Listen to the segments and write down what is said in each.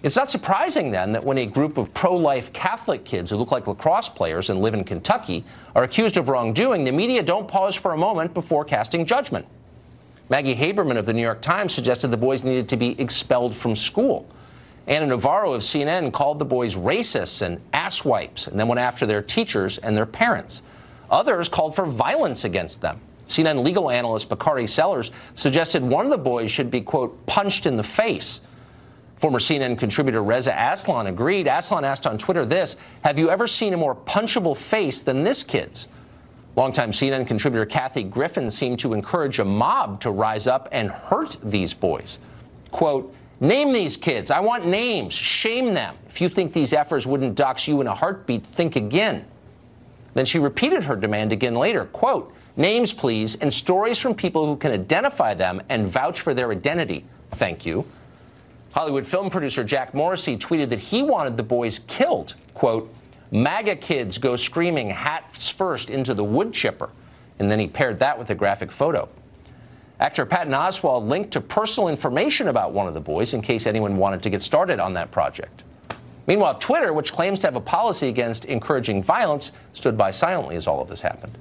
It's not surprising, then, that when a group of pro-life Catholic kids who look like lacrosse players and live in Kentucky are accused of wrongdoing, the media don't pause for a moment before casting judgment. Maggie Haberman of the New York Times suggested the boys needed to be expelled from school. Anna Navarro of CNN called the boys racists and asswipes and then went after their teachers and their parents. Others called for violence against them. CNN legal analyst Bakari Sellers suggested one of the boys should be, quote, punched in the face. Former CNN contributor Reza Aslan agreed. Aslan asked on Twitter this: have you ever seen a more punchable face than this kid's? Longtime CNN contributor Kathy Griffin seemed to encourage a mob to rise up and hurt these boys. Quote, name these kids. I want names. Shame them. If you think these efforts wouldn't dox you in a heartbeat, think again. Then she repeated her demand again later. Quote, names, please, and stories from people who can identify them and vouch for their identity. Thank you. Hollywood film producer Jack Morrissey tweeted that he wanted the boys killed. Quote, MAGA kids go screaming hats first into the wood chipper. And then he paired that with a graphic photo. Actor Patton Oswalt linked to personal information about one of the boys in case anyone wanted to get started on that project. Meanwhile, Twitter, which claims to have a policy against encouraging violence, stood by silently as all of this happened.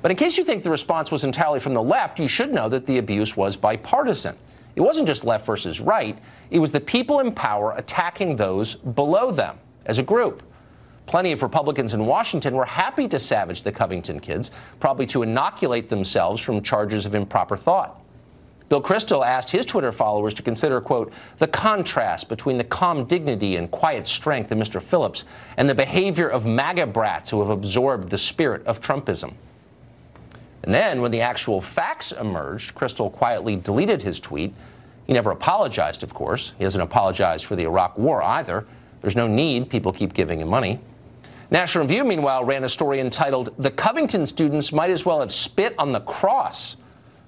But in case you think the response was entirely from the left, you should know that the abuse was bipartisan. It wasn't just left versus right. It was the people in power attacking those below them as a group. Plenty of Republicans in Washington were happy to savage the Covington kids, probably to inoculate themselves from charges of improper thought. Bill Kristol asked his Twitter followers to consider, quote, the contrast between the calm dignity and quiet strength of Mr. Phillips and the behavior of MAGA brats who have absorbed the spirit of Trumpism. And then, when the actual facts emerged, Kristol quietly deleted his tweet. He never apologized, of course. He hasn't apologized for the Iraq War either. There's no need. People keep giving him money. National Review, meanwhile, ran a story entitled, The Covington Students Might As Well Have Spit on the Cross.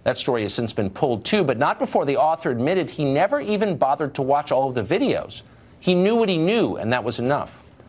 That story has since been pulled, too, but not before the author admitted he never even bothered to watch all of the videos. He knew what he knew, and that was enough.